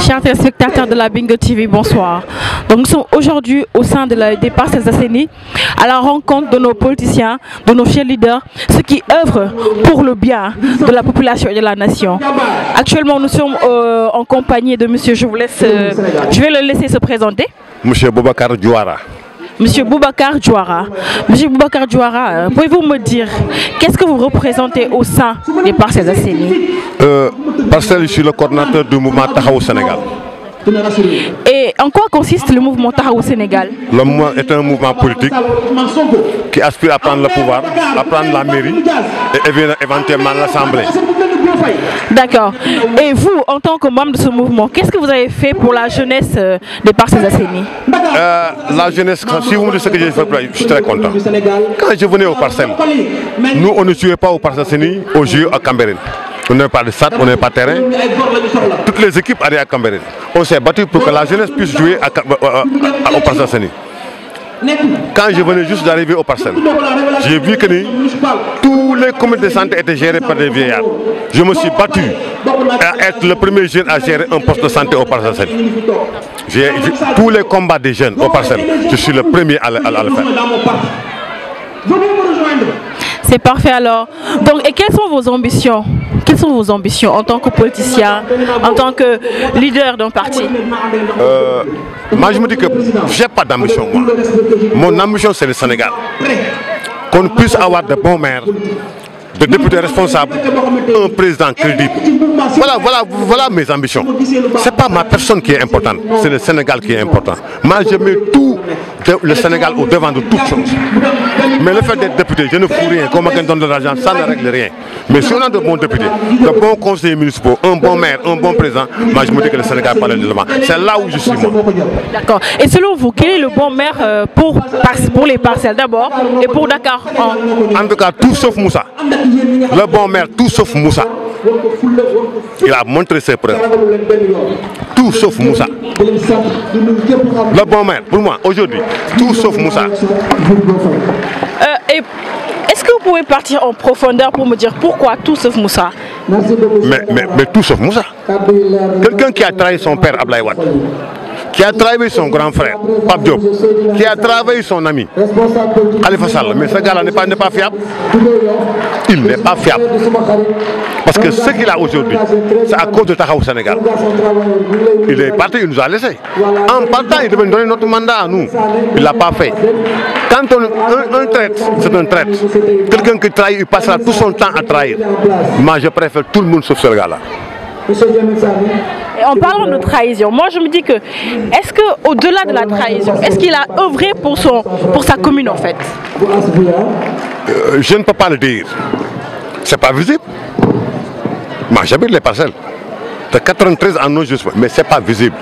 Chers téléspectateurs de la Bingo TV, bonsoir. Donc nous sommes aujourd'hui au sein des Parcelles Assainies à la rencontre de nos politiciens, de nos chers leaders, ceux qui œuvrent pour le bien de la population et de la nation. Actuellement, nous sommes en compagnie de monsieur, je vais le laisser se présenter. Monsieur Boubacar Diouara. Monsieur Boubacar Diouara. Monsieur Boubacar Diouara, pouvez-vous me dire qu'est-ce que vous représentez au sein des Parcelles Assainies? Parcelles, je suis le coordinateur du mouvement Tahaou Sénégal. Et en quoi consiste le mouvement Tahaou Sénégal? Le mouvement est un mouvement politique qui aspire à prendre le pouvoir, à prendre la mairie et éventuellement l'Assemblée. D'accord. Et vous, en tant que membre de ce mouvement, qu'est-ce que vous avez fait pour la jeunesse des Parcelles Assainies? La jeunesse, si vous me dites ce que j'ai fait, je suis très content. Quand je venais aux Parcelles, nous on ne jouait pas aux Parcelles Assainies, aux Jeux à Cambérène. On n'est pas de stade, on n'est pas de terrain. Toutes les équipes allaient à Cambérène. On s'est battu pour que la jeunesse puisse jouer aux Parcelles Assainies. Quand je venais juste d'arriver aux Parcelles, j'ai vu que tous les comités de santé étaient gérés par des vieillards. Je me suis battu à être le premier jeune à gérer un poste de santé aux Parcelles Assainies. Tous les combats des jeunes aux Parcelles, je suis le premier à le faire. C'est parfait alors. Donc, et quelles sont vos ambitions? Quelles sont vos ambitions en tant que politicien, en tant que leader d'un parti? Moi, je me dis que je n'ai pas d'ambition, moi. Mon ambition, c'est le Sénégal. Qu'on puisse avoir de bons maires, de députés responsables, un président crédible. Voilà mes ambitions. Ce n'est pas ma personne qui est importante, c'est le Sénégal qui est important. Moi, je mets tout le Sénégal au devant de toutes choses. Mais le fait d'être député, je ne fous rien. Comme quelqu'un donne de l'argent, ça ne règle rien. Mais si on a de bons députés, de bons conseillers municipaux, un bon maire, un bon président, moi je me dis que le Sénégal parle de devant. C'est là où je suis moi. D'accord. Et selon vous, quel est le bon maire pour les Parcelles d'abord et pour Dakar? En tout cas, tout sauf Moussa. Le bon maire, tout sauf Moussa. Il a montré ses preuves. Tout sauf Moussa. Le bon maire, pour moi, aujourd'hui, tout sauf Moussa. Est-ce que vous pouvez partir en profondeur pour me dire pourquoi tout sauf Moussa? Mais tout sauf Moussa. Quelqu'un qui a trahi son père Ablaye Wade, qui a trahi son grand frère Pape Diop, qui a trahi son ami Khalifa Sall, mais ce gars-là n'est pas fiable. Il n'est pas fiable. Parce que ce qu'il a aujourd'hui, c'est à cause de Tahaou Sénégal. Il est parti, il nous a laissé. En partant, il devait nous donner notre mandat à nous. Il ne l'a pas fait. Quand un traite, c'est un traite. Quelqu'un qui trahit, il passera tout son temps à trahir. Moi, je préfère tout le monde sauf ce gars-là. Et en parlant de trahison, moi je me dis que, est-ce qu'au-delà de la trahison, est-ce qu'il a œuvré pour sa commune en fait? Je ne peux pas le dire. C'est pas visible. Moi j'habite les Parcelles. De 93 ans, non, mais c'est pas visible.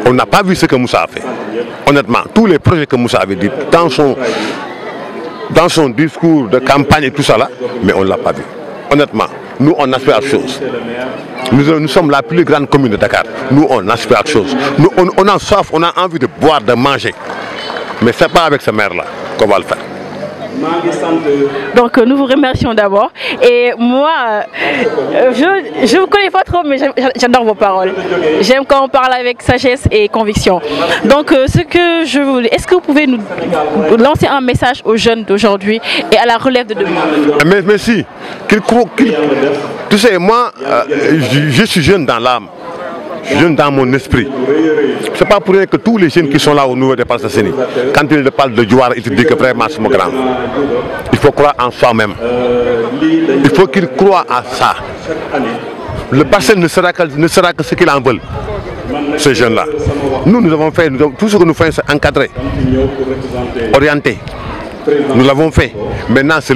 On n'a pas vu ce que Moussa a fait. Honnêtement, tous les projets que Moussa avait dit dans son discours de campagne et tout ça là, mais on ne l'a pas vu. Honnêtement, nous on aspire à quelque chose. Nous sommes la plus grande commune de Dakar. Nous on aspire à quelque chose. Nous, on a soif, on a envie de boire, de manger. Mais ce n'est pas avec ce maire-là qu'on va le faire. Donc nous vous remercions d'abord. Et moi, je ne vous connais pas trop, mais j'adore vos paroles. J'aime quand on parle avec sagesse et conviction. Donc ce que je voulais, est-ce que vous pouvez nous lancer un message aux jeunes d'aujourd'hui et à la relève de demain? Mais si, tu sais, moi, je suis jeune dans l'âme. Jeune dans mon esprit. Ce n'est pas pour rien que tous les jeunes qui sont là au niveau des Parcelles Assainies, quand ils parlent de Diouara, ils te disent que vraiment c'est mon grand. Il faut croire en soi-même. Il faut qu'ils croient à ça. Le Parcelles ne sera que ce qu'ils en veulent, ces jeunes-là. Nous avons fait, tout ce que nous faisons, c'est encadré, orienté. Nous l'avons fait. Maintenant, c'est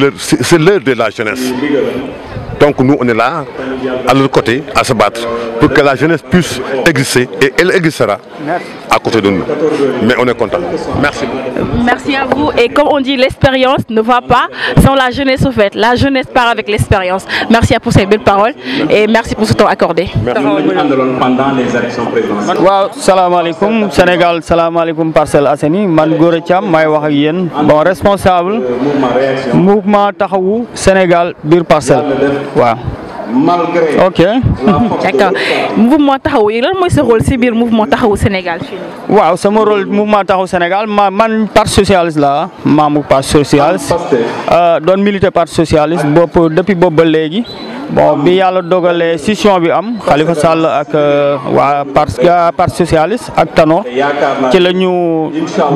l'heure de la jeunesse. Donc nous, on est là, à leur côté, à se battre, pour que la jeunesse puisse exister, et elle existera à côté de nous. Mais on est content. Merci. Merci à vous. Et comme on dit, l'expérience ne va pas sans la jeunesse au fait. La jeunesse part avec l'expérience. Merci pour ces belles paroles et merci pour ce temps accordé. Pendant les élections présidentielles. Wow, salam alaikum, Sénégal, salam alaikum Parcelles Assainies. Man Gora Thiam, may wax ak yeen. Bon, responsable mouvement Taxawu Sénégal bir Parcelles. Waaw. ok. D'accord. Mouvement Taxawu yi lan mooy sa rôle si biir mouvement Taxawu Sénégal fii nii. waaw sama rôle mouvement Taxawu Sénégal man parti socialiste la membre parti socialiste doon militer parti socialiste depuis boobu ba léegi. bon bi yàlla dogalee scission bi am Khalifa Sall ak waa parti socialiste ak Tanor ci la ñu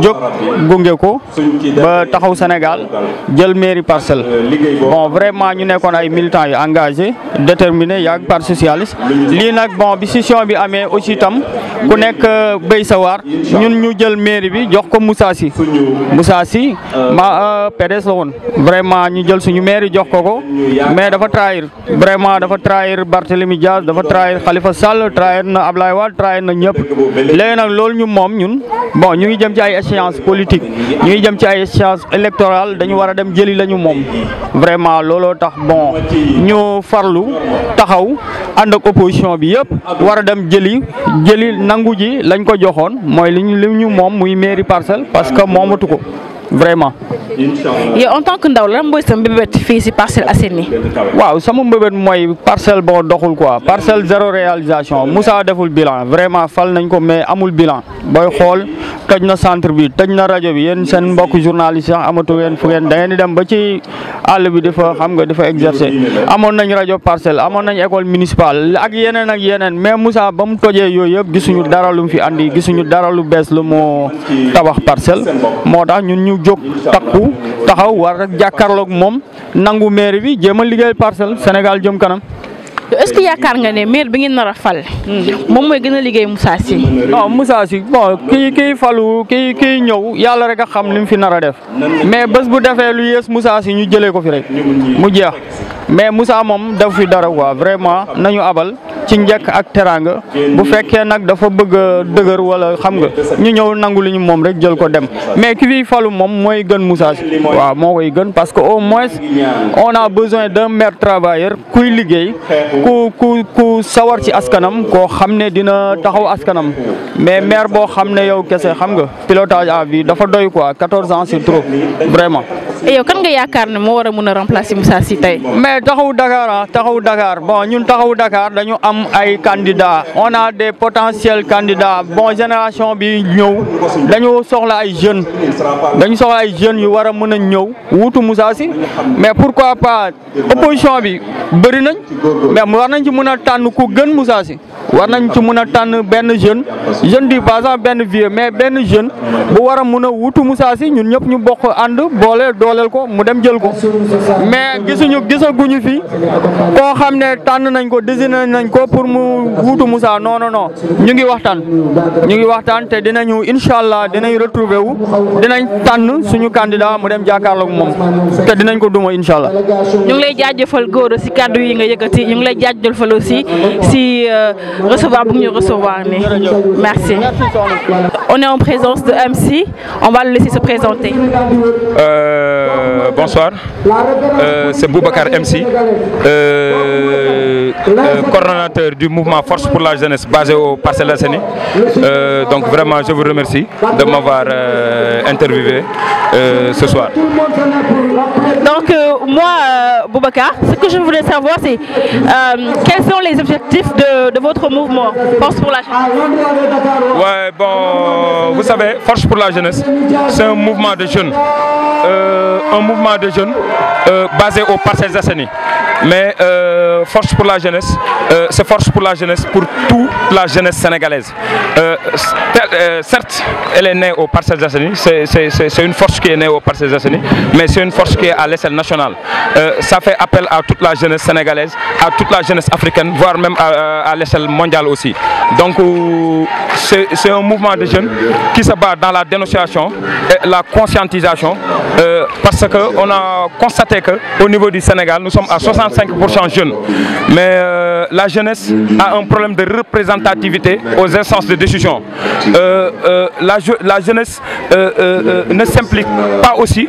jóg gunge ko ba Taxawu Sénégal jël mairie Parcelles. bon vraiment ñu nekkoon ay militants yu engagés déterminés yaag parti socialiste lii nag bon bi scission bi amee aussi tam ku nekk béy sa waar ñun ñu jël mairie bi jox ko Moussa Sy PDS la woon vraiment ñu jël suñu mairie jox ko mais dafa trahir. vraiment dafa trahir Barthélémy Dias dafa trahir Khalifa Sall trahir na Ablaye Wade trahir na ñëpp léegi nag loolu ñu moom ñun bon ñu ngi jëm ci ay échéances politiques ñu ngi jëm ci ay échéances électorales dañu war a dem jëli la ñu moom vraiment looloo tax bon ñu farlu taxaw ànd ak opposition bi yëpp war a dem jëli nangu ji lañ ko joxoon mooy li ñu moom muy mairie Parcelles parce que moomatu ko vraiment. yow en tant que ndaw lan mooy sa mbébét fii si Parcelles Assainies. waaw sama mbébét mooy Parcelles boo doxul quoi Parcelles zéro réalisation Moussa deful bilan vraiment fal nañ ko mais amul bilan booy xool tëj na centre bi tëj na rajo bi yéen seen mbokk journaliste sax amatu ngeen fu ngeen da ngeen di dem ba ci àll bi dafa xam nga dafa exercer amoon nañ rajo Parcelles amoon nañ école municipale ak yeneen mais Moussa ba mu tojee yooyu yëpp gisuñu dara lu mu fi andi gisuñu dara lu bees lu mu tabax Parcelles moo tax ñun ñu jóg takku taxaw war rek jàkkaarloog moom nangu maire bi jéem a liggéey Parcelles Sénégal jëm kanam. est-ce que yaakaar nga ne maire bi ngeen nar a fal moom mooy gën a liggéey Moussa Sy. non Moussa Sy bon kii falu kii ñëw yàlla rek a xam li mu fi nar a def mais bés bu defee lu yées Moussa Sy ñu jëlee ko fi rek mu jeex mais Moussa moom def fi dara quoi vraiment nañu abal ci njëkk ak teraanga bu fekkee nag dafa bëgg a dëgër wala xam nga ñu ñëw nangu li ñu moom rek jël ko dem mais ki fi falu moom mooy gën Moussa Sy waaw moo koy gën parce que au moins on a besoin d'un maire travailleur kuy liggéey ku sawar ci askanam koo xam ne dina taxaw askanam mais maire boo xam ne yow kese xam nga pilotage à vie dafa doy quoi 14 ans c'est trop vraiment. et yow kan nga yaakaar ne moo war a mën a remplacer Moussa Sy tey. mais taxawu Dakar bon ñun taxawu Dakar dañu am ay candidats on a des potentiels candidats bon génération bi ñëw dañu soxla ay jeunes yu war a mën a ñëw wuutu Moussa Sy mais pourquoi pas opposition bi bëri nañ mais war nañ ci mën a tànn ku gën Moussa Sy war nañ ci mën a tànn benn jeune di pas sax benn vieux mais benn jeune bu war a mën a wuutu Moussa Sy ñun ñëpp ñu bokk ànd dooleel ko mu dem jël ko mais gisaguñu fi koo xam ne tànn nañ ko désigné nañ ko pour mu wuutu Moussa non ñu ngi waxtaan te dinañu incha allah dinañ retrouver wu dinañ tànn suñu candidat mu dem jàkkaarloog moom te dinañ ko duma incha allah. ñu ngi lay jaajëfal góor si kàddu yi nga yëkkati ñu ngi lay jaajëfal aussi si recevoir bu ñu recevoir ni merci. On est en présence de MC, on va le laisser se présenter. Bonsoir, c'est Boubacar MC, coordonnateur du mouvement Force pour la jeunesse basé au Parcelles Assainies. Donc vraiment je vous remercie de m'avoir interviewé ce soir. Donc moi Boubacar, ce que je voulais savoir c'est quels sont les objectifs de votre mouvement Force pour la jeunesse? Ouais, bon, vous savez, Force pour la jeunesse, c'est un mouvement de jeunes. Basé aux Parcelles Assainies. Mais Force pour la jeunesse, c'est Force pour la jeunesse pour toute la jeunesse sénégalaise. Certes, elle est née aux Parcelles Assainies, c'est une force qui est née aux Parcelles Assainies, mais c'est une force qui est à l'échelle nationale. Ça fait appel à toute la jeunesse sénégalaise, à toute la jeunesse africaine, voire même à l'échelle mondiale aussi. Donc c'est un mouvement de jeunes qui se bat dans la dénonciation et la conscientisation, parce qu'on a constaté qu'au niveau du Sénégal, nous sommes à 65% jeunes. Mais la jeunesse a un problème de représentativité aux instances de décision. La jeunesse ne s'implique pas aussi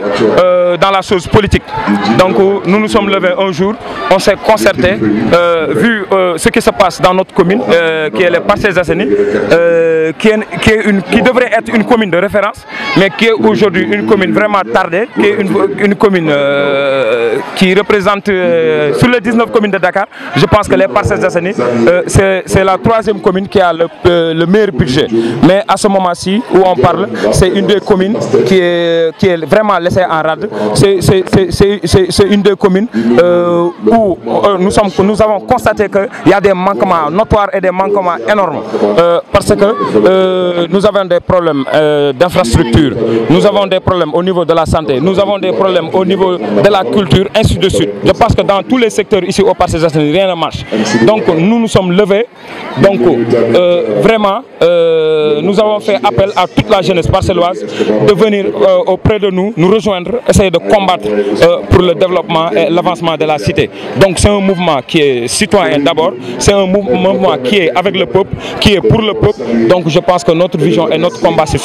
dans la chose politique. Donc nous nous sommes levés un jour, on s'est concerté, vu ce qui se passe dans notre commune, qui est les Parcelles Assainies, qui devrait être une commune de référence, mais qui est aujourd'hui une commune vraiment tardée. Fadé, qui est une commune qui représente sur les 19 communes de Dakar, je pense que les Parcelles Assainies, c'est la 3e commune qui a le meilleur budget. Mais à ce moment-ci où on parle, c'est une des communes qui est vraiment laissée en rade. C'est une des communes où nous avons constaté qu'il y a des manquements notoires et des manquements énormes. Parce que nous avons des problèmes d'infrastructure, nous avons des problèmes au niveau de la santé, nous avons des problèmes au niveau de la culture, ainsi de suite. Je pense que dans tous les secteurs ici au Parcelles Assainies, rien ne marche. Donc nous nous sommes levés, donc vraiment nous avons fait appel à toute la jeunesse parcelloise de venir auprès de nous, nous rejoindre, essayer de combattre pour le développement et l'avancement de la cité. Donc c'est un mouvement qui est citoyen d'abord, c'est un mouvement qui est avec le peuple, qui est pour le peuple. Donc je pense que notre vision et notre combat c'est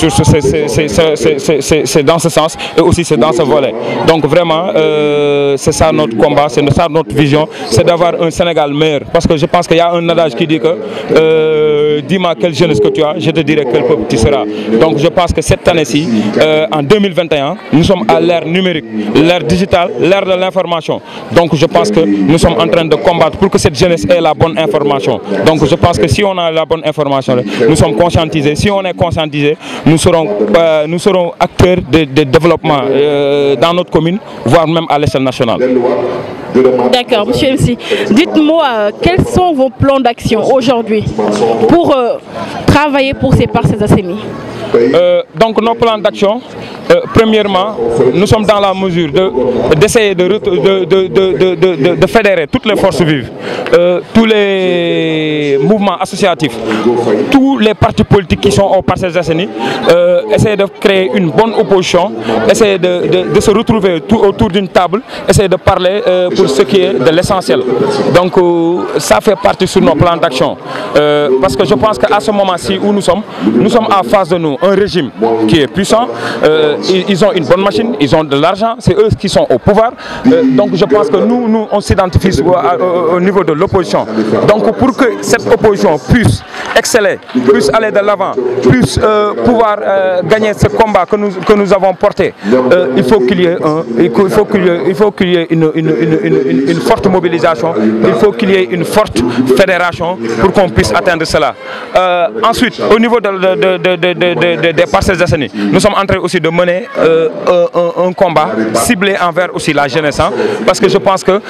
dans ce sens et aussi c'est dans ce volet. Donc vraiment c'est ça notre combat, c'est ça notre vision, c'est d'avoir un Sénégal meilleur. Parce que je pense qu'il y a un adage qui dit que dis-moi quelle jeunesse que tu as, je te dirai quel peuple tu seras. Donc je pense que cette année-ci, en 2021, nous sommes à l'ère numérique, l'ère digitale, l'ère de l'information. Donc je pense que nous sommes en train de combattre pour que cette jeunesse ait la bonne information. Donc je pense que si on a la bonne information, nous sommes conscientisés. Si on est conscientisés, nous serons acteurs de développement dans notre commune, voire même à l'échelle nationale. D'accord, monsieur MC. Dites-moi, quels sont vos plans d'action aujourd'hui pour travailler pour ces Parcelles Assainies? Donc nos plans d'action, premièrement, nous sommes dans la mesure d'essayer de fédérer toutes les forces vives, tous les mouvements associatifs, tous les partis politiques qui sont aux Parcelles Assainies, essayer de créer une bonne opposition, essayer de se retrouver autour d'une table, essayer de parler pour ce qui est de l'essentiel. Donc ça fait partie sur nos plans d'action. Parce que je pense qu'à ce moment-ci où nous sommes en face de nous un régime qui est puissant, ils ont une bonne machine, ils ont de l'argent, c'est eux qui sont au pouvoir. Donc je pense que nous on s'identifie au niveau de l'opposition. Donc pour que cette opposition puisse exceller, puisse aller de l'avant, puisse pouvoir gagner ce combat que nous avons porté, il faut qu'il y ait une forte mobilisation, il faut qu'il y ait une forte fédération pour qu'on puisse atteindre cela. Ensuite, au niveau des Parcelles Assainies, nous sommes en train aussi de mener un combat ciblé envers aussi la jeunesse, hein, parce que je pense que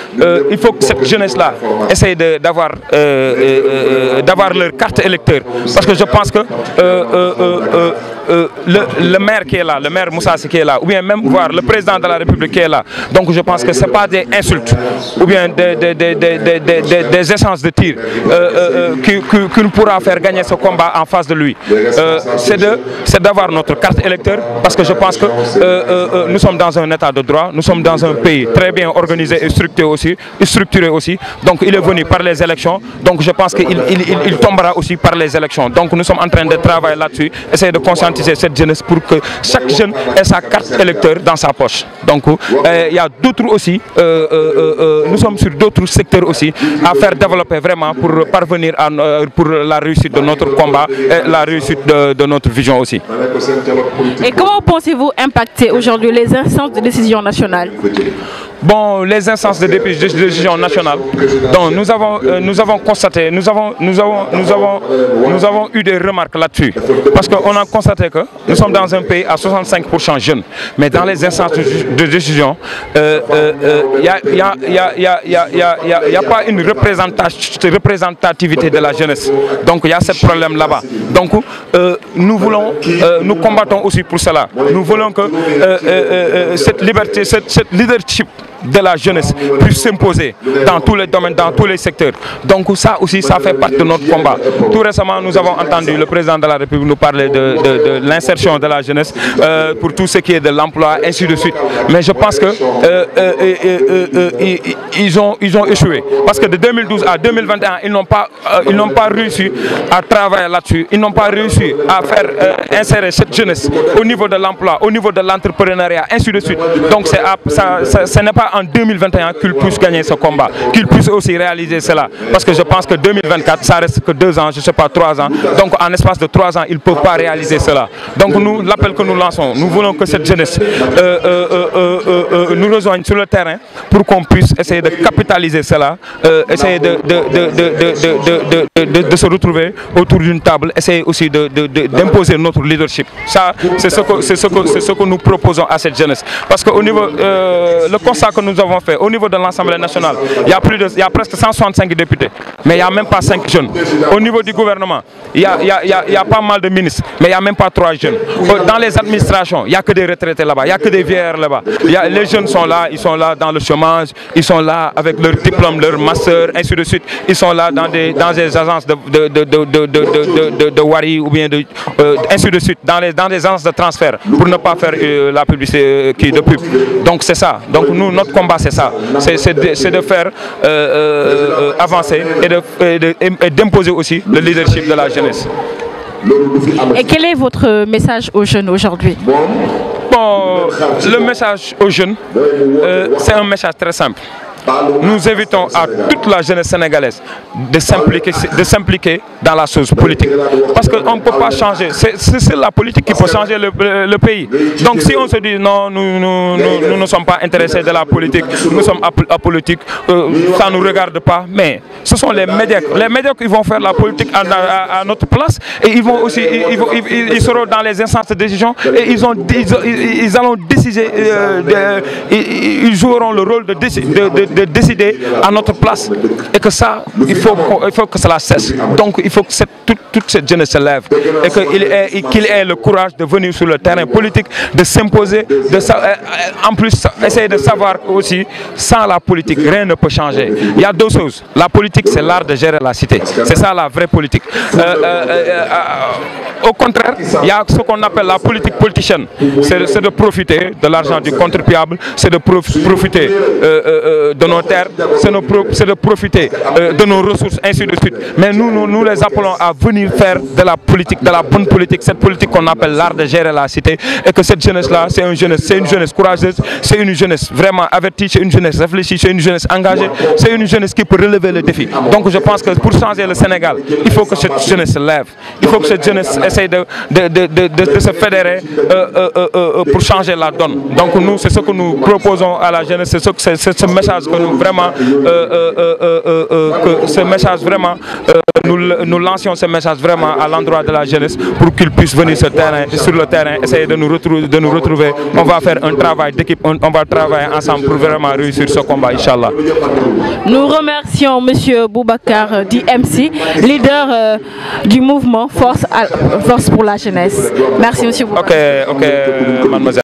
il faut que cette jeunesse-là essaye d'avoir leur carte électeur, parce que je pense que le maire qui est là, le maire Moussa qui est là, ou bien même voir le président de la République qui est là, donc je pense que ce n'est pas des insultes ou bien des échanges de tirs qui nous pourra faire gagner ce combat en face de lui. C'est d'avoir notre carte électeur, parce que je pense que nous sommes dans un état de droit, nous sommes dans un pays très bien organisé et structuré aussi. Donc il est venu par les élections, donc je pense qu'il tombera aussi par les élections. Donc nous sommes en train de travailler là-dessus, essayer de conscientiser cette jeunesse pour que chaque jeune ait sa carte électeur dans sa poche. Donc il y a d'autres aussi, nous sommes sur d'autres secteurs aussi à faire développer vraiment pour parvenir pour la réussite de notre combat et la réussite de notre vision aussi. Et comment pensez-vous impacter aujourd'hui les instances de décision nationale? Bon, les instances de décision nationale, donc nous avons constaté, nous avons eu des remarques là-dessus, parce qu'on a constaté que nous sommes dans un pays à 65% jeunes, mais dans les instances de décision, il n'y a pas une représentativité de la jeunesse. Donc il y a ce problème là-bas. Donc nous combattons aussi pour cela. Nous voulons que cette liberté, cette leadership de la jeunesse puisse s'imposer dans tous les domaines, dans tous les secteurs. Donc ça aussi, ça fait partie de notre combat. Tout récemment, nous avons entendu le président de la République nous parler de l'insertion de la jeunesse pour tout ce qui est de l'emploi, ainsi de suite. Mais je pense que ils ont échoué. Parce que de 2012 à 2021, ils n'ont pas réussi à travailler là-dessus. Ils n'ont pas réussi à faire insérer cette jeunesse au niveau de l'emploi, au niveau de l'entrepreneuriat, ainsi de suite. Donc ce n'est pas pas en 2021 qu'ils puissent gagner ce combat, qu'ils puissent aussi réaliser cela. Parce que je pense que 2024, ça reste que 2 ans, je ne sais pas, 3 ans. Donc en espace de 3 ans, ils ne peuvent pas réaliser cela. Donc nous, l'appel que nous lançons, nous voulons que cette jeunesse nous rejoigne sur le terrain pour qu'on puisse essayer de capitaliser cela, essayer de se retrouver autour d'une table, essayer aussi d'imposer notre leadership. Ça, c'est ce que nous proposons à cette jeunesse. Parce qu'au niveau, le constat que nous avons fait, au niveau de l'Assemblée nationale, il y a presque 165 députés, mais il n'y a même pas 5 jeunes. Au niveau du gouvernement, il y a pas mal de ministres, mais il n'y a même pas 3 jeunes. Dans les administrations, il n'y a que des retraités là-bas, il n'y a que des vieillards là-bas. Les jeunes sont là, ils sont là dans le chômage, ils sont là avec leur diplôme, leur master, ainsi de suite. Ils sont là dans des agences de Wari ou bien ainsi de suite, dans des agences de transfert pour ne pas faire la publicité de pub. Donc c'est ça. Donc nous, notre combat c'est ça. C'est de faire avancer et d'imposer aussi le leadership de la jeunesse. Et quel est votre message aux jeunes aujourd'hui? Bon, le message aux jeunes, c'est un message très simple. Nous invitons à toute la jeunesse sénégalaise de s'impliquer dans la chose politique. Parce qu'on ne peut pas changer. C'est la politique qui peut changer le pays. Donc si on se dit non, nous ne sommes pas intéressés de la politique, nous sommes apolitiques, ça ne nous regarde pas. Mais ce sont les médiocres. Les médiocres qui vont faire la politique à notre place et ils vont aussi, ils seront dans les instances de décision et ils allont décider, ils joueront le rôle de décider à notre place et que ça, il faut que cela cesse. Donc il faut que toute cette jeunesse se lève et qu'il ait le courage de venir sur le terrain politique, de s'imposer, en plus essayer de savoir aussi, sans la politique, rien ne peut changer. Il y a 2 choses. La politique, c'est l'art de gérer la cité. C'est ça la vraie politique. Au contraire, il y a ce qu'on appelle la politique politicienne. C'est de profiter de l'argent du contribuable, c'est de profiter de nos terres, c'est de profiter de nos ressources, ainsi de suite. Mais nous les appelons à venir faire de la politique, de la bonne politique, cette politique qu'on appelle l'art de gérer la cité, et que cette jeunesse-là, c'est une jeunesse courageuse, c'est une jeunesse vraiment avertie, c'est une jeunesse réfléchie, c'est une jeunesse engagée, c'est une jeunesse qui peut relever le défi. Donc je pense que pour changer le Sénégal, il faut que cette jeunesse se lève, il faut que cette jeunesse essaye de se fédérer pour changer la donne. Donc nous, c'est ce que nous proposons à la jeunesse, c'est ce message que nous vraiment, nous lancions ce message vraiment à l'endroit de la jeunesse pour qu'ils puissent venir sur le terrain, essayer de nous retrouver. On va faire un travail d'équipe, on va travailler ensemble pour vraiment réussir ce combat, Inch'Allah. Nous remercions M. Boubacar DMC, leader du mouvement Force pour la jeunesse. Merci M. Boubacar. Ok, mademoiselle.